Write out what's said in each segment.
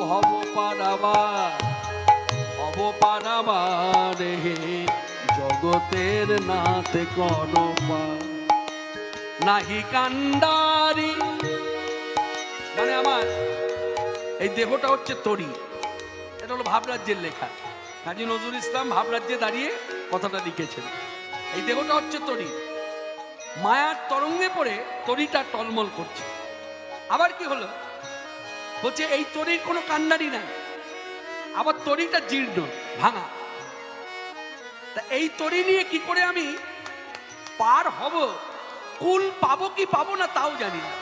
হব পারাবার হে জগতের নাথ করপা নাহি কান্ডারি। মানে আমার এই দেহটা হচ্ছে তরি, এটা হলো ভাবরাজ্যের লেখা। কাজী নজরুল ইসলাম ভাবরাজ্যে দাঁড়িয়ে কথাটা লিখেছেন। এই দেহটা হচ্ছে তরি, মায়ার তরঙ্গে পড়ে তরিটা টলমল করছে। আবার কি হলো, বলছে এই তরির কোনো কান্ডারি নাই, আবার তরিটা জীর্ণ ভাঙা। তা এই তরি নিয়ে কি করে আমি পার হব, কুল পাবো কি পাবো না তাও জানি না।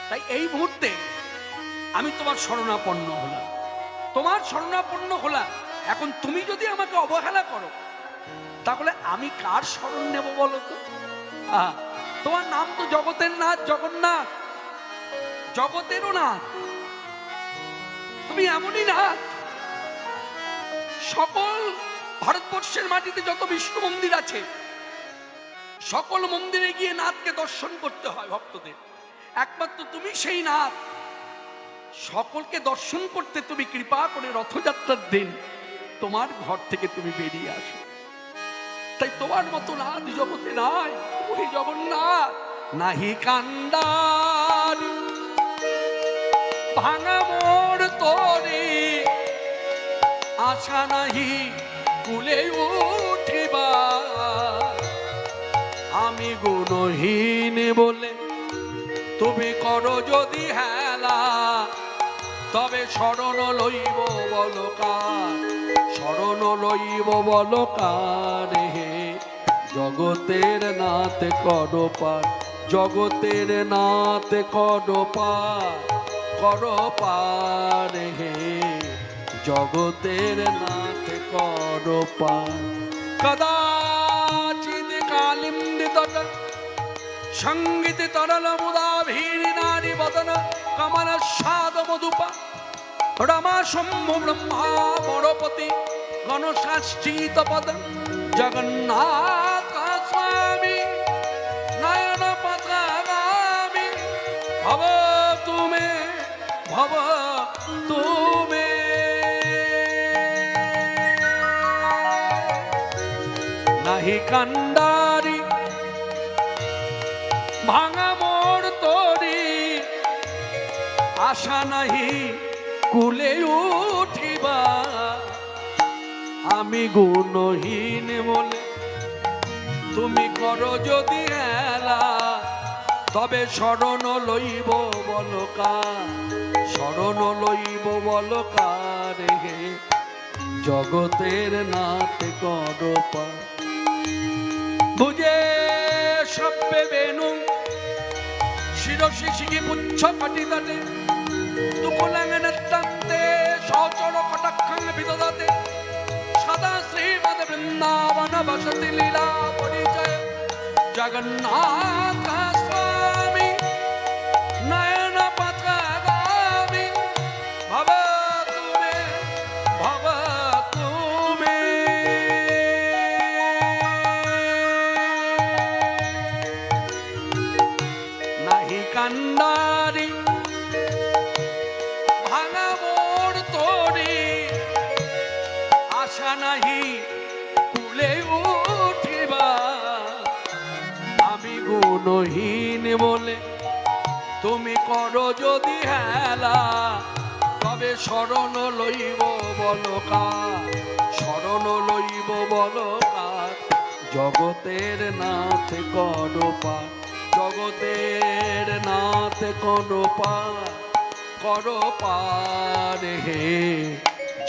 তাই এই মুহূর্তে আমি তোমার শরণাপন্ন হলাম, তোমার শরণাপন্ন হলাম। এখন তুমি যদি আমাকে অবহেলা করো তাহলে আমি কার শরণ নেব বলো তো? তোমার নাম তো জগতের নাথ, জগন্নাথ, জগতেরও নাথ। তুমি এমনই নাথ, সকল ভারতবর্ষের মাটিতে যত বিষ্ণু মন্দির আছে সকল মন্দিরে গিয়ে নাথকে দর্শন করতে হয় ভক্তদের। একমাত্র তুমি সেই নাথ। সকলকে দর্শন করতে তুমি কৃপা করে রথযাত্রার দিন তোমার ঘর থেকে তুমি বেরিয়ে আসো। তাই তোমার মতো নাথ জগতে নাই, ওই জগন্নাথ। নাহি কান্ডার ভাঙা মোর তরে, আশা নাহি কুলে উঠিবা। আমি গুণহীন বলে তুমি করো যদি হেলা, তবে শরণ লইব বলকার, শরণ লইব বলকার হে জগতের নাথ করো পার, জগতের নাথ করো পার, করো পার হে জগতের নাথ করো পার। কদাচিৎ কালিন্দিত সঙ্গীত তরল মুদা ভীরি নারী বদন কমল সাদ মধুপা রমা শম্ভু ব্রহ্মা বড়পতি গণশাশ্চিত পদ জগন্নাথ স্বামী নয়ন পথগামী ভব তুমে, ভব তুমে। নাহি কান্ডারি ভাঙা মোর তরি, আশা নাহি কুলে উঠিবা। আমি গুণহীন বলে তুমি করো যদি হেলা, তবে শরণ লইব বলকার, শরণ লইব বলকার হে জগতের নাথ করো পার। বুঝে সব্যে বেনু শিরশি শিখি পুচ্ছ পটিদাতে তুকুলাঙ্গনত্তান্তে সচর কটাক্ষং বিদদাতে সদা শ্রীমদ বৃন্দাবন বসতি লীলা পরিচয় জগন্নাথ স্বামী নয়ন পথগামী ভব তুমে, ভব তুমে। নাহি কান্ডারি ভাঙা মোর তরি, আশা নাহি কুলে উঠিবা। আমি গুণহীন বলে তুমি করো যদি হেলা, তবে শরণ লইব বলকার, শরণ লইব বলকার জগতের নাথ করো পার, জগতের নাথ করো পার, করো পার হে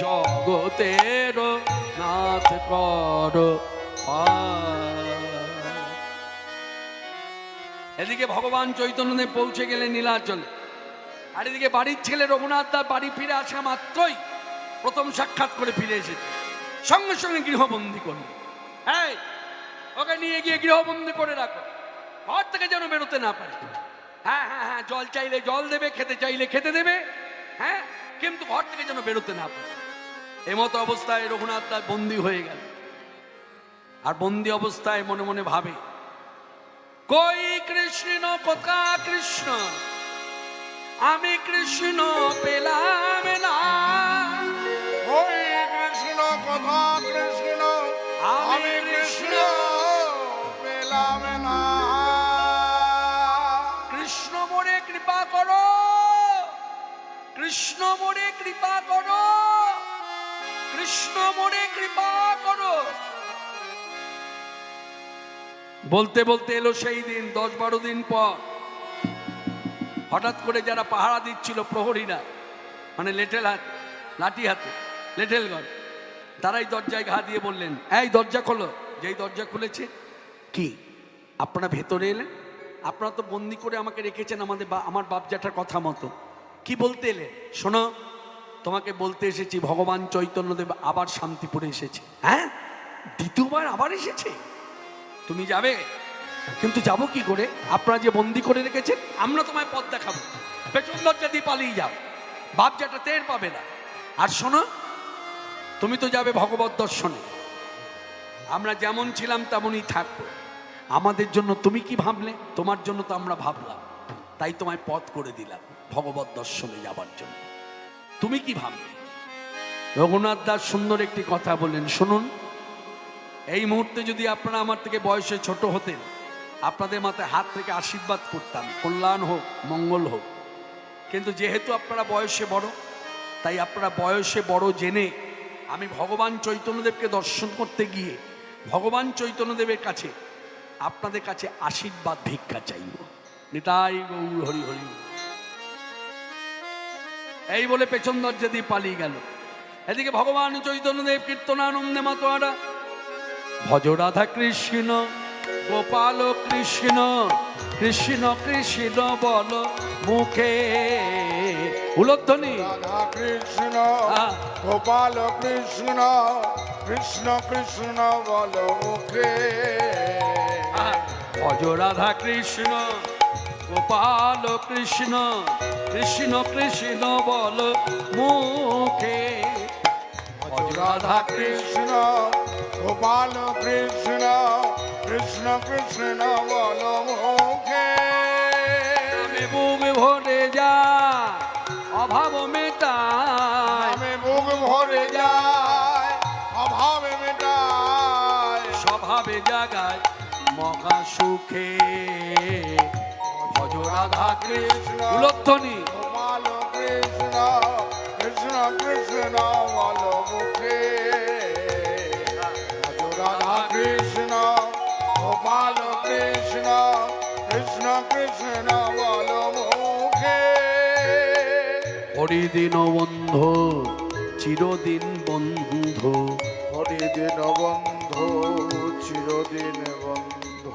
জগতের নাথ করো পার। এদিকে ভগবান চৈতন্যদেব পৌঁছে গেলেন নীলাচলে, আর এদিকে বাড়ির ছেলে রঘুনাথ দাস বাড়ি ফিরে আসা মাত্রই প্রথম সাক্ষাৎ করে ফিরে এসেছে, সঙ্গে সঙ্গে গৃহবন্দী করল। হ্যাঁ, ওকে নিয়ে গিয়ে গৃহবন্দী করে রাখো, ঘর থেকে যেন বেরোতে না পারে। হ্যাঁ হ্যাঁ হ্যাঁ, জল চাইলে জল দেবে, খেতে চাইলে খেতে দেবে, হ্যাঁ, কিন্তু ঘর থেকে যেন বেরোতে না পারে। এমতো অবস্থায় রঘুনাথ দাস বন্দী হয়ে গেল। আর বন্দী অবস্থায় মনে মনে ভাবে, কই কৃষ্ণ, কোথা কৃষ্ণ, আমি কৃষ্ণ পেলাম কৃষ্ণ মোরে কৃপা করো, কৃষ্ণ মোরে কৃপা করো। বলতে বলতে এলো সেই দিন, 10-12 দিন পর হঠাৎ করে যারা পাহারা দিচ্ছিল প্রহরীরা, মানে লেটেল হাত, লাঠি হাতে লেটেলগণ, তারাই দরজায় ঘা দিয়ে বললেন, এই দরজা খোলো। যেই দরজা খুলেছে, কি আপনারা ভেতরে এলেন? আপনারা তো বন্দি করে আমাকে রেখেছেন আমার বাপ জ্যাঠার কথা মতো, কি বলতে এলেন? শোনো, তোমাকে বলতে এসেছি ভগবান চৈতন্যদেব আবার শান্তিপুরে এসেছে। হ্যাঁ, দ্বিতীয়বার আবার এসেছে? তুমি যাবে? কিন্তু যাবো কি করে? আপনারা যে বন্দি করে রেখেছেন, আমরা তোমায় পথ দেখাবো, পেছন দরজা দিয়ে পালিয়ে যাও, বাপ জ্যাঠা টের পাবে না। আর শোনো, তুমি তো যাবে ভগবত দর্শনে, আমরা যেমন ছিলাম তেমনই থাকবো। আমাদের জন্য তুমি কি ভাবলে? তোমার জন্য তো আমরা ভাবলাম, তাই তোমায় পথ করে দিলাম ভগবত দর্শনে যাবার জন্য। তুমি কি ভাবলে? রঘুনাথ দাস সুন্দর একটি কথা বললেন, শুনুন। এই মুহূর্তে যদি আপনারা আমার থেকে বয়সে ছোট হতেন, আপনাদের মাথায় হাত থেকে আশীর্বাদ করতাম, কল্যাণ হোক, মঙ্গল হোক। কিন্তু যেহেতু আপনারা বয়সে বড়, তাই আপনারা বয়সে বড় জেনে আমি ভগবান চৈতন্যদেবকে দর্শন করতে গিয়ে ভগবান চৈতন্যদেবের কাছে, আপনাদের কাছে আশীর্বাদ ভিক্ষা চাইব। নিতাই গৌর হরি হরি। এই বলে পেছন দরজা দিয়ে পালিয়ে গেল। এদিকে ভগবান চৈতন্যদেব কীর্তনানন্দে মাতোয়ারা, ভজ রাধা কৃষ্ণ গোপাল কৃষ্ণ, কৃষ্ণ কৃষ্ণ বল মুখে। উলধ্বনি রাধা কৃষ্ণ গোপাল কৃষ্ণ, কৃষ্ণ কৃষ্ণ বল মুখে। ভজ রাধা কৃষ্ণ গোপাল কৃষ্ণ, কৃষ্ণ কৃষ্ণ বল মুখে। ভজ রাধা কৃষ্ণ গোপাল কৃষ্ণ, কৃষ্ণ কৃষ্ণ বল মুখে। বুক ভরে যা অভাব মেটায়, আমি বুক ভরে যায় অভাবে মেটায়, স্বভাবে জাগায় মহা সুখে। ভজ রাধা কৃষ্ণ। উলধ্বনি গোপাল কৃষ্ণ, কৃষ্ণ কৃষ্ণ বল মুখে। ভজ রাধা কৃষ্ণ গোপাল কৃষ্ণ, কৃষ্ণ কৃষ্ণ বল মুখে। হরিদিন বন্ধু চিরদিন বন্ধু, হরিদিন বন্ধু চিরদিন বন্ধু,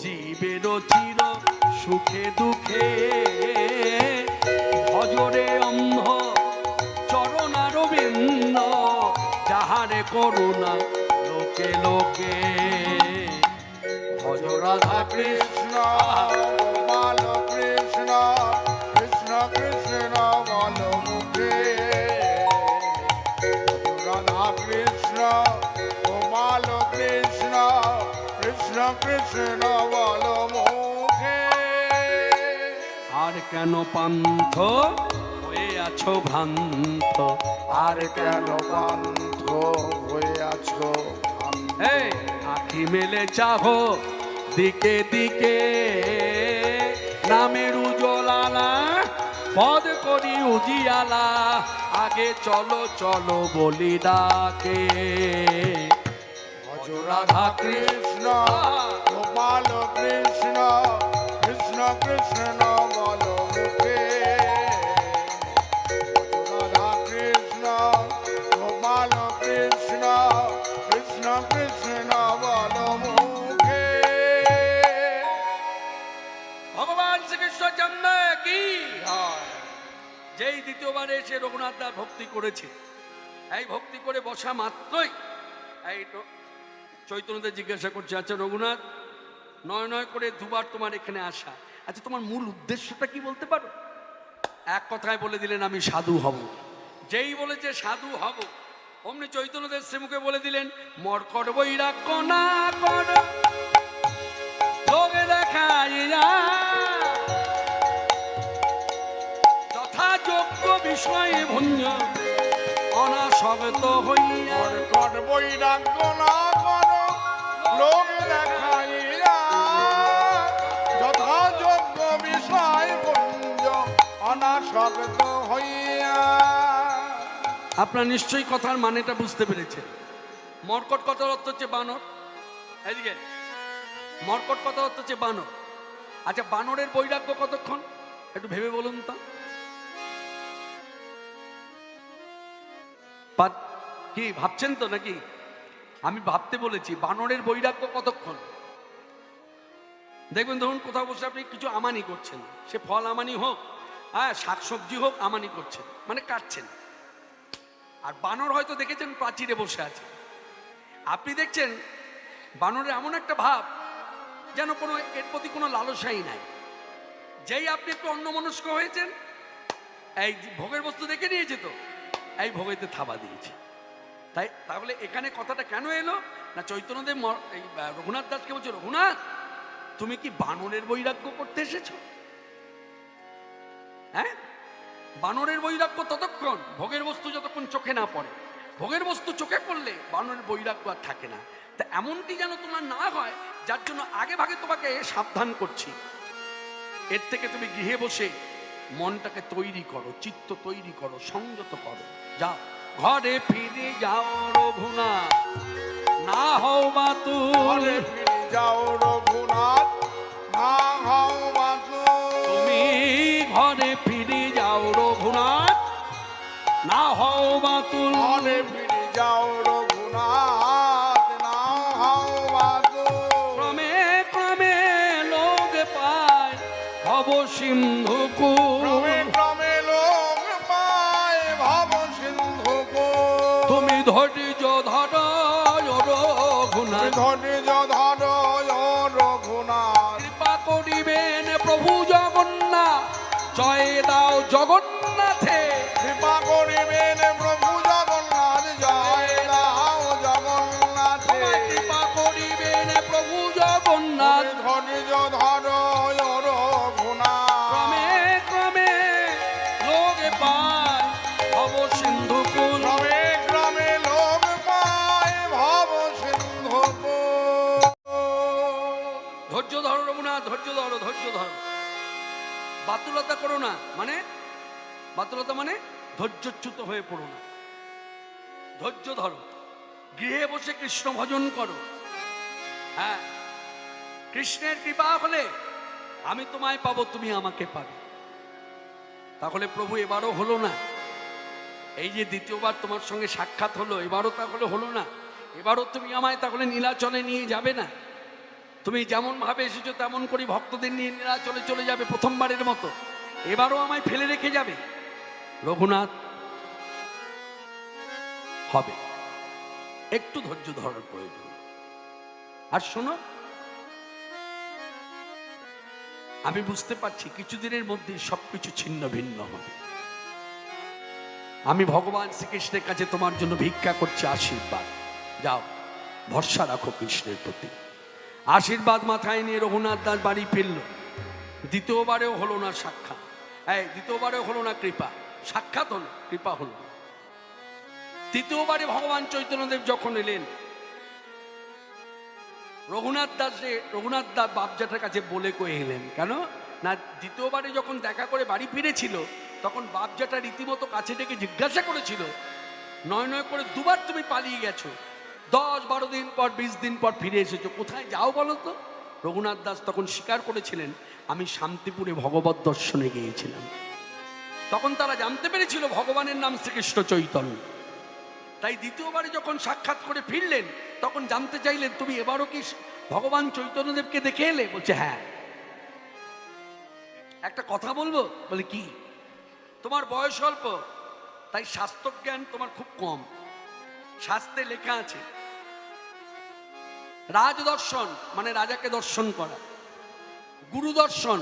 জীবের চির সুখে দুঃখে। ভজরে অন্ধ চরণারবিন্দ, যাহারে করুণা লোকে লোকে। ভজ রাধা কৃষ্ণ গোপাল কৃষ্ণ, কৃষ্ণ কৃষ্ণ বল মুখে। রাধা কৃষ্ণ গোপাল কৃষ্ণ, কৃষ্ণ কৃষ্ণ বল মুখে। আর কেন পান্থ হয়ে আছো ভ্রান্ত, আর কেন পান্থ হয়ে আছো ভ্রান্ত? এই আখি মেলে চাহো দিকে দিকে, নামের উজ্জ্বলালা পদ করি উজিয়ালা। আগে চলো চলো বলি ডাকে। ভজ রাধা কৃষ্ণ গোপাল কৃষ্ণ, কৃষ্ণ কৃষ্ণ বল মুখে। রাধা কৃষ্ণ গোপাল কৃষ্ণ, কৃষ্ণ কৃষ্ণ বল মুখে। ভগবান শ্রীকৃষ্ণ জন্ম কি যেই দ্বিতীয়বার এসে রঘুনাথ দাস ভক্তি করেছে, এই ভক্তি করে বসা মাত্রই এই চৈতন্যদেব জিজ্ঞাসা করছে, আচ্ছা রঘুনাথ, নয় নয় করে দুবার তোমার এখানে আসা, আচ্ছা তোমার মূল উদ্দেশ্যটা কি বলতে পারো? এক কথায় বলে দিলেন, আমি সাধু হব। যেই বলেছে সাধু হব, অমনি চৈতন্যদেব শ্রীমুখে বলে দিলেন, মর্কট বৈরাগ্য না কর লোকে দেখাইয়া, যথাযোগ্য বিষয়ে ভঞ্জ অনাসক্ত হইয়া। মর্কট বৈরাগ্য না কর লোক দেখাইয়া, যথাযোগ্য বিষয় পুঞ্জ অনাসক্ত হইয়া। আপনারা নিশ্চয়ই কথার মানেটা বুঝতে পেরেছেন। মর্কট কথার অর্থ হচ্ছে বানর। এদিকে মর্কট কথার অর্থ হচ্ছে বানর। আচ্ছা, বানরের বৈরাগ্য কতক্ষণ একটু ভেবে বলুন তো। কি ভাবছেন তো নাকি? আমি ভাবতে বলেছি বানরের বৈরাগ্য কতক্ষণ। দেখবেন ধরুন কোথাও বসে আপনি কিছু আমানি করছেন, সে ফল আমানি হোক, হ্যাঁ শাকসবজি হোক, আমানি করছেন মানে কাটছেন। আর বানর হয়তো দেখেছেন প্রাচীরে বসে আছে, আপনি দেখছেন বানরের এমন একটা ভাব যেন কোনো এর প্রতি কোনো লালসাই নাই। যেই আপনি একটু অন্যমনস্ক হয়েছেন, এই ভোগের বস্তু দেখে নিয়েছে তো এই ভোগেতে থাবা দিয়েছে। তাহলে এখানে কথাটা কেন এলো না, চৈতন্যদেব এই রঘুনাথ দাসকে বলছে, রঘুনাথ তুমি কি বানরের বৈরাগ্য করতে এসেছো? হ্যাঁ, বানরের বৈরাগ্য ততক্ষণ ভোগের বস্তু যতক্ষণ চোখে না পড়ে, ভোগের বস্তু চোখে পড়লে বানরের বৈরাগ্য আর থাকে না। তা এমনটি যেন তোমার না হয়, যার জন্য আগে ভাগে তোমাকে সাবধান করছি। এর থেকে তুমি গৃহে বসে মনটাকে তৈরি করো, চিত্ত তৈরি করো, সংযত করো। যাও ঘরে ফিরে যাও রঘুনাথ, না হও বাতুল। ফিরে যাও রঘুনাথ, না হও বাতুল। তুমি ঘরে ফিরে যাও রঘুনাথ, না হও বাতুল। ঘরে ফিরে যাও রঘুনাথ, না হও বাতুল। ক্রমে ক্রমে লোক পায় ভব সিন্ধু ক্রমে ক্রমে লোক পায় ভব সিন্ধু। তুমি ধৈর্য ধরো রঘুনাথ, ধৈর্য ধরো রঘুনাথ। কৃপা করিবেন প্রভু জগন্নাথ, জয় দাও জগন্নাথে। কৃপা করিবেন প্রভু জগন্নাথ, জয় দাও জগন্নাথে। কৃপা করিবেন প্রভু জগন্নাথ, ধৈর্য ধরো রঘুনাথ। ক্রমে ক্রমে লোক পায় ভব সিন্ধু কুল। ক্রমে ক্রমে লোক পায় ভব সিন্ধু। ধৈর্য ধরো রঘুনাথ, ধৈর্য ধরো, ধৈর্য ধরো। বাতুলতা করো না, মানে বাতুলতা মানে ধৈর্যচ্যুত হয়ে পড়ো না, ধৈর্য ধরো। গৃহে বসে কৃষ্ণ ভজন করো। হ্যাঁ, কৃষ্ণের কৃপা হলে আমি তোমায় পাবো, তুমি আমাকে পাবে। তাহলে প্রভু এবারও হলো না, এই যে দ্বিতীয়বার তোমার সঙ্গে সাক্ষাৎ হলো, এবারও তাহলে হলো না। এবারও তুমি আমায় তাহলে নীলাচলে নিয়ে যাবে না। তুমি যেমন ভাবে এসেছো তেমন করে ভক্তদের নিয়ে নীলাচলে চলে যাবে প্রথমবারের মতো, এবারও আমায় ফেলে রেখে যাবে। রঘুনাথ হবে, একটু ধৈর্য ধরার প্রয়োজন। আর শোনো, আমি বুঝতে পারছি কিছুদিনের মধ্যে সবকিছু ছিন্ন ভিন্ন হবে। আমি ভগবান শ্রীকৃষ্ণের কাছে তোমার জন্য ভিক্ষা করছি আশীর্বাদ। যাও, ভরসা রাখো কৃষ্ণের প্রতি। আশীর্বাদ মাথায় নিয়ে রঘুনাথ দাস বাড়ি ফিরল। দ্বিতীয়বারেও হলো না সাক্ষাৎ, দ্বিতীয়বারেও হলো না কৃপা। সাক্ষাৎ হলো, কৃপা হলো। তৃতীয়বারে ভগবান চৈতন্যদেব যখন এলেন, রঘুনাথ দাস বাপজাটার কাছে বলে কয়ে এলেন। কেন না, দ্বিতীয়বারে যখন দেখা করে বাড়ি ফিরেছিল, তখন বাপজাটা রীতিমতো কাছে ডেকে জিজ্ঞাসা করেছিল, নয় নয় করে দুবার তুমি পালিয়ে গেছো, 10-12 দিন পর 20 দিন পর ফিরে এসেছো, কোথায় যাও বলো তো? রঘুনাথ দাস তখন স্বীকার করেছিলেন, আমি শান্তিপুরে ভগবত দর্শনে গিয়েছিলাম। তখন তারা জানতে পেরেছিল ভগবানের নাম শ্রীকৃষ্ণ চৈতন্য। তাই দ্বিতীয়বারে যখন সাক্ষাৎ করে ফিরলেন, তখন জানতে চাইলেন, তুমি এবারও কি ভগবান চৈতন্যদেবকে দেখে এলে? বলছে হ্যাঁ। একটা কথা বলবো? বলে কি? তোমার বয়স অল্প, তাই শাস্ত্রজ্ঞান তোমার খুব কম। শাস্ত্রে লেখা আছে রাজদর্শন মানে রাজাকে দর্শন করা, গুরু দর্শন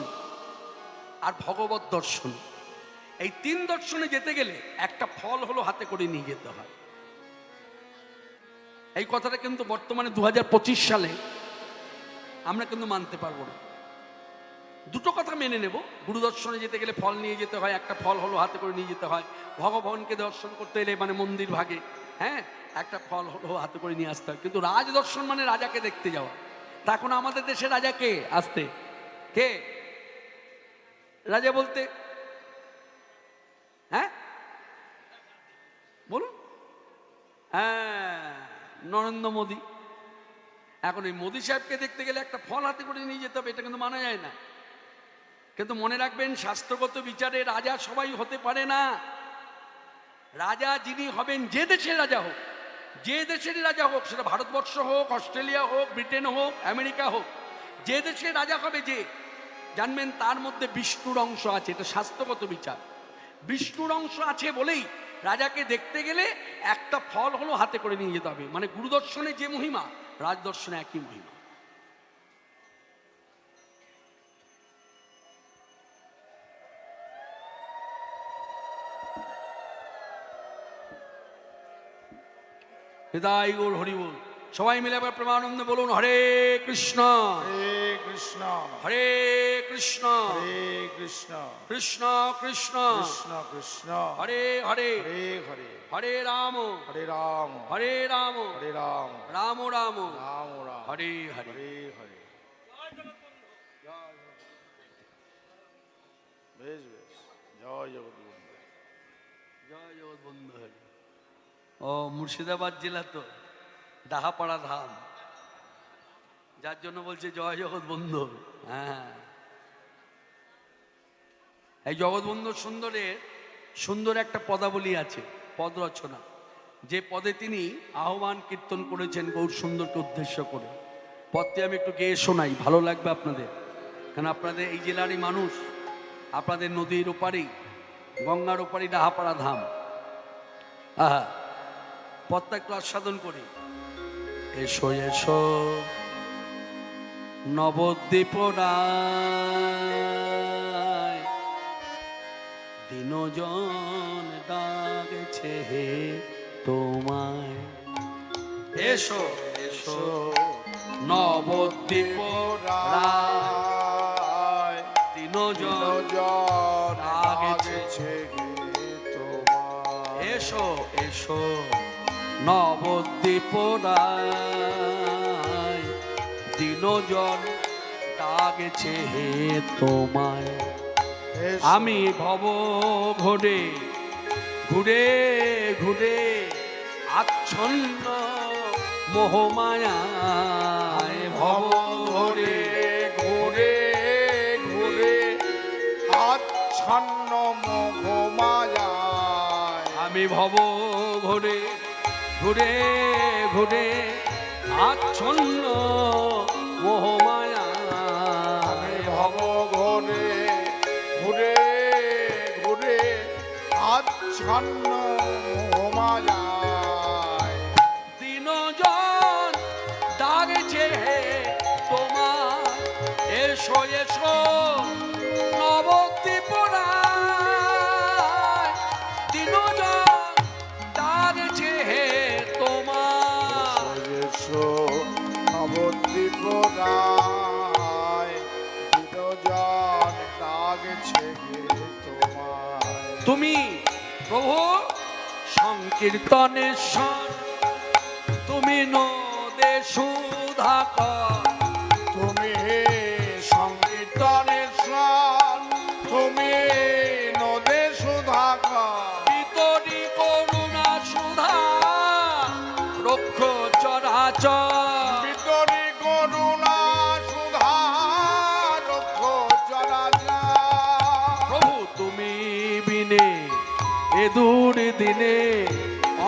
আর ভগবত দর্শন। এই 3 দর্শনে যেতে গেলে একটা ফল হলো হাতে করে নিয়ে যেতে হয়। এই কথাটা কিন্তু বর্তমানে 2025 সালে আমরা কিন্তু মানতে পারবো না। দুটো কথা মেনে নেব, গুরু দর্শনে যেতে গেলে ফল নিয়ে যেতে হয়, একটা ফল হলো হাতে করে নিয়ে যেতে হয়। ভগবানকে দর্শন করতে এলে মানে মন্দির ভাগে, হ্যাঁ, একটা ফল হলো হাতে করে নিয়ে আসতে হয়। কিন্তু রাজ দর্শন মানে রাজাকে দেখতে যাওয়া। তা এখন আমাদের দেশে রাজা কে? আসতে কে রাজা বলতে? হ্যাঁ, বলুন? হ্যাঁ, নরেন্দ্র মোদী। এখন এই মোদী সাহেবকে দেখতে গেলে একটা ফল হাতে করে নিয়ে যেতে হবে, এটা কিন্তু মানা যায় না। কিন্তু মনে রাখবেন, শাস্ত্রগত বিচারে রাজা সবাই হতে পারে না। রাজা যিনি হবেন, যে দেশের রাজা হোক, যে দেশেরই রাজা হোক, সেটা ভারতবর্ষ হোক, অস্ট্রেলিয়া হোক, ব্রিটেন হোক, আমেরিকা হোক, যে দেশের রাজা হবে, যে জানবেন তার মধ্যে বিষ্ণুর অংশ আছে। এটা শাস্ত্রগত বিচার। বিষ্ণুর অংশ আছে বলেই রাজাকে দেখতে গেলে একটা ফল হলো হাতে করে নিয়ে যেতে হবে। মানে গুরুদর্শনে যে মহিমা, রাজদর্শনে একই মহিমা। হৃদয় গোল হরি বল। সবাই মিলে আবার প্রেমানন্দে বলুন, হরে কৃষ্ণ হরে কৃষ্ণ হরে কৃষ্ণ হরে কৃষ্ণ কৃষ্ণ কৃষ্ণ কৃষ্ণ কৃষ্ণ হরে হরে হরে হরে হরে রাম হরে রাম হরে রাম হরে রাম রাম রাম রাম রাম হরে হরে। হরে হরে। বেশ বেশ, জয় জগৎবন্ধু। জয় জগৎবন্ধু হরি। ও মুর্শিদাবাদ জেলা তো ডাহাপাড়া ধাম, যার জন্য বলছে জয় জগৎবন্ধু। হ্যাঁ, এই জগৎবন্ধু সুন্দরের সুন্দর একটা পদাবলী আছে, পদ রচনা, যে পদে তিনি আহ্বান কীর্তন করেছেন গৌর সুন্দরকে উদ্দেশ্য করে। পদটি আমি একটু গেয়ে শোনাই, ভালো লাগবে আপনাদের, কারণ আপনাদের এই জেলারই মানুষ, আপনাদের নদীর ওপারেই, গঙ্গার ওপারেই ডাহাপাড়া ধাম। আহা, পদটা একটু আস্বাদন করি। এসো এসো নবদ্বীপ রায়, দিনজন ডাকছে হে তোমায়। এসো এসো নবদ্বীপ রায়, দিনজন ডাকছে এসো এসো নবদ্বীপ রায়, দিনজন ডাকছে হে তোমায়। আমি ভব ঘুরে ঘুরে ঘুরে আচ্ছন্ন মোহমায়ায়, ভব ঘুরে ঘুরে ঘুরে আচ্ছন্ন মোহমায়ায়। আমি ভব ঘুরে ঘুরে ঘুরে আচ্ছন্ন মোহমায়ায়, ভব ঘুরে ঘুরে ঘুরে আচ্ছন্ন মোহমায়ায়। দিনজন ডাকছে হে তোমার, এসো এসো নবদ্বীপ রায়, দিনজন ডাকছে হে তোমার। এসো নবদ্বীপ রায়, দিনজন ডাকছে হে তোমায়। তুমি প্রভু সংকীর্তনেশ্বর, তুমি নদে সুধাকর, তুমি সংকীর্তনেশ্বর, তুমি নদে সুধাকর। বিতরি করুণা সুধা রক্ষ চরাচর, বিতরি করুণা সুধা রক্ষ চরাচর। প্রভু তুমি বিনে এ দূর দিনে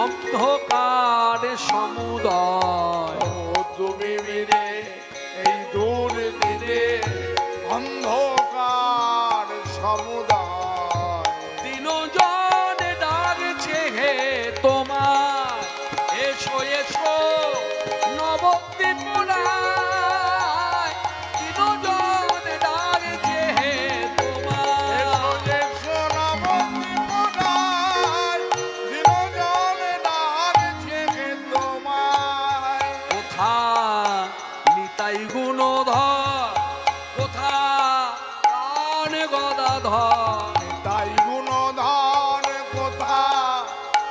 অন্ধকার সমুদয়, ও তুমি বিনে এই দূর দিনে অন্ধকার সমুদয়। দিনজন ডাকছে হে তোমার, এসো এসো নবদ্বীপ রায়, দিনজন ডাকছে হে তোমার। এসো এসো নবদ্বীপ রায়, দিনজন ডাকছে হে তোমায়। কোথা নিতাই গুণধর, কোথা প্রাণ গদাধর, তাই গুণধর কোথা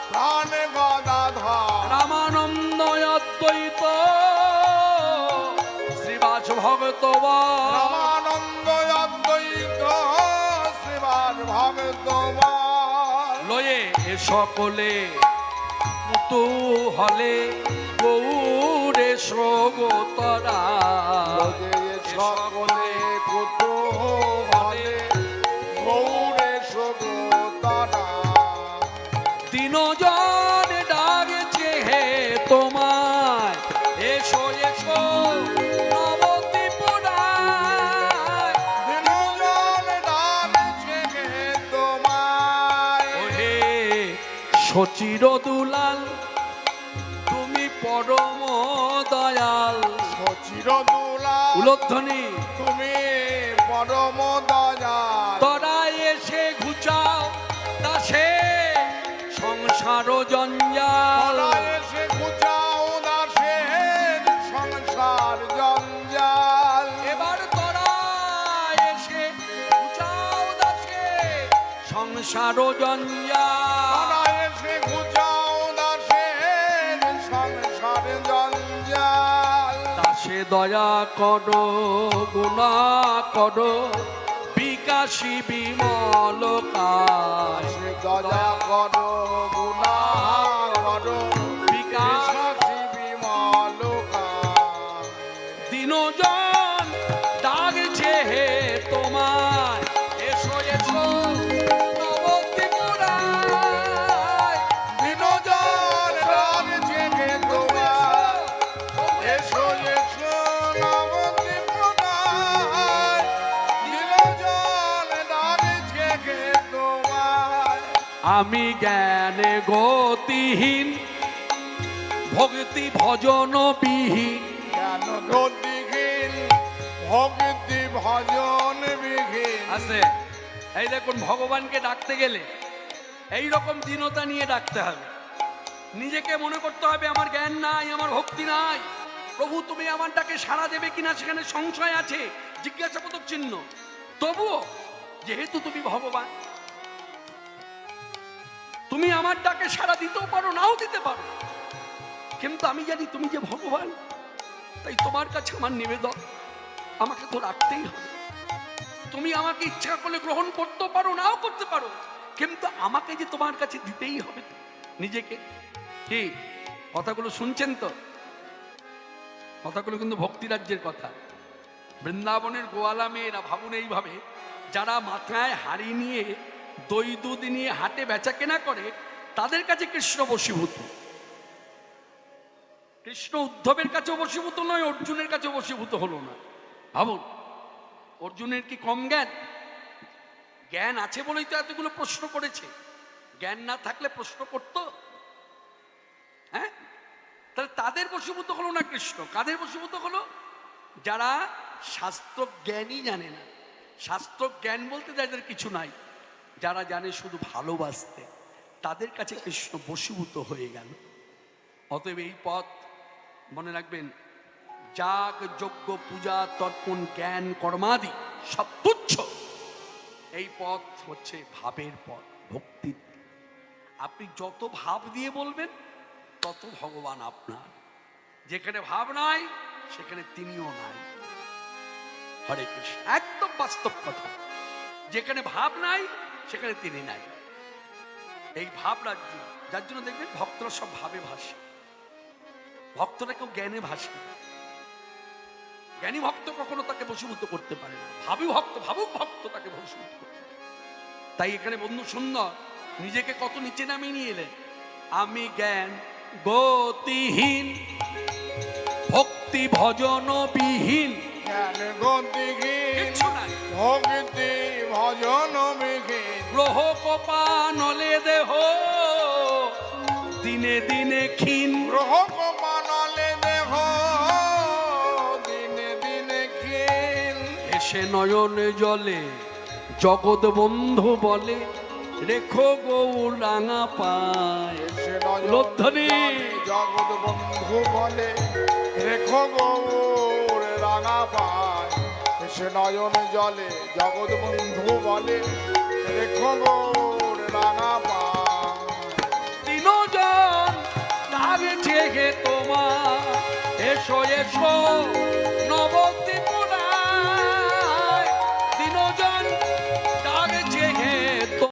প্রাণ গদাধর। রামানন্দ অদ্বৈত শ্রীবাস ভগতবর, রামানন্দ অদ্বৈত শ্রীবাস ভগতবর। লয়ে এ সকলে তু হলে গৌরে সগোতরা সকলে কুতূহলে গৌরে সগোতরা দিনজন ডাকছে হে তোমায়, এসো এসো নবদ্বীপুরায়। দিনজন ডাকছে হে তোমায়। ওহে সচির দুলাল, তুমি পরম দয়াল। চিরদুলাল উলধ্বনি তুমি পরম দয়াল। তরা এসে ঘুচাও দাসে সংসার জঞ্জাল। তোরা এসে ঘুচাও দাসের সংসার জঞ্জাল। এবার তোরা এসে ঘুচাও দাসে সংসার জঞ্জাল। তোরা এসে ঘুচাও দাসের সংসার জঞ্জাল। দাসে দয়া করো গুণা করো বিকাশী বিমল কাশ। সে দয়া করো গুণা করো বিকাশী বিমল কায়। দিনজন ডাকছে হে তোমায়, এসো এসো নবদ্বীপুরায়। দিনজন ডাকছে হে তোমায়, এসো এসো নবদ্বীপুরায়। দিনজন ডাকছে হে তোমায়। আমি জ্ঞানে গতিহীন ভক্তি ভজন বিহীন। জ্ঞান গতিহীন ভক্তি ভজন বিহীন। আছে এই দেখুন, ভগবানকে ডাকতে গেলে এই রকম দীনতা নিয়ে ডাকতে হবে। নিজেকে মনে করতে হবে আমার জ্ঞান নাই, আমার ভক্তি নাই। প্রভু তুমি আমার ডাকে সাড়া দেবে কিনা সেখানে সংশয় আছে, জিজ্ঞাসাবোধক চিহ্ন। তবুও যেহেতু তুমি ভগবান, তুমি আমার ডাকে সাড়া দিতেও পারো, নাও দিতে পারো, কিন্তু আমি জানি তুমি যে ভগবান, তাই তোমার কাছে আমার নিবেদন, আমাকে তো রাখতেই হবে। তুমি আমাকে ইচ্ছা করলে গ্রহণ করতে পারো, নাও করতে পারো, কিন্তু আমাকে যে তোমার কাছে দিতেই হবে নিজেকে। কি কথাগুলো শুনছেন তো? কথাগুলো কিন্তু ভক্তি রাজ্যের কথা। বৃন্দাবনের গোয়ালা মেয়েরা ভাবুন এইভাবে, যারা মাথায় হাড়ি নিয়ে দই দুধ নিয়ে হাটে বেচা কেনা করে, তাদের কাছে কৃষ্ণ বশীভূত। কৃষ্ণ উদ্ধবের কাছে বশীভূত নয়, অর্জুনের কাছে বশীভূত হলো না। ভাবুন, অর্জুনের কি কম জ্ঞান? জ্ঞান আছে বলেই তো এতগুলো প্রশ্ন করেছে। জ্ঞান না থাকলে প্রশ্ন করতো? হ্যাঁ, তাহলে তাদের বশীভূত হলো না কৃষ্ণ। কাদের বশীভূত হলো? যারা শাস্ত্র জ্ঞানই জানে না। শাস্ত্র জ্ঞান বলতে যাদের কিছু নাই, যারা জানে শুধু ভালোবাসতে, তাদের কাছে কৃষ্ণ বশীভূত হয়ে গেল। অতএব এই পথ মনে রাখবেন, যাগ যজ্ঞ পূজা তর্পণ জ্ঞান কর্মাদি সব তুচ্ছ। এই পথ হচ্ছে ভাবের পথ, ভক্তির। আপনি যত ভাব দিয়ে বলবেন তত ভগবান আপনার। যেখানে ভাব নাই সেখানে তিনিও নাই। হরে কৃষ্ণ, একদম বাস্তব কথা। যেখানে ভাব নাই সেখানে তিনি নাই। এই ভাব রাজ্য, যার জন্য দেখবেন ভক্তরা সব ভাবে ভাসে। ভক্তরা কেউ জ্ঞানে ভাসে না। জ্ঞানী ভক্ত কখনো তাকে বশীভূত করতে পারে না। ভাবুক ভক্ত তাকে বশীভূত করতে পারে। তাই এখানে বন্ধু সুন্দর নিজেকে কত নিচে নামিয়ে নিয়ে এলেন। আমি জ্ঞান গতিহীন ভক্তি ভজন বিহীন। জ্ঞান গতিহীন কিচ্ছু নাই। ভক্তি ভজন বিহীন। গ্রহ কপানলে দেহ দিনে দিনে ক্ষীণ। গ্রহ কপানলে দেহ দিনে দিনে ক্ষীণ। এসে নয়নে জলে জগৎ বন্ধু বলে, রেখো গৌর রাঙা পায়। লোধ্বনি জগৎ বন্ধু বলে, রেখো গৌর রাঙা পায়। সে নয়ন জলে জগৎ বন্ধু বলে, রেখো গৌর রাঙা পায়। তিনজন ডাকছে হে তোমার, এসো এসো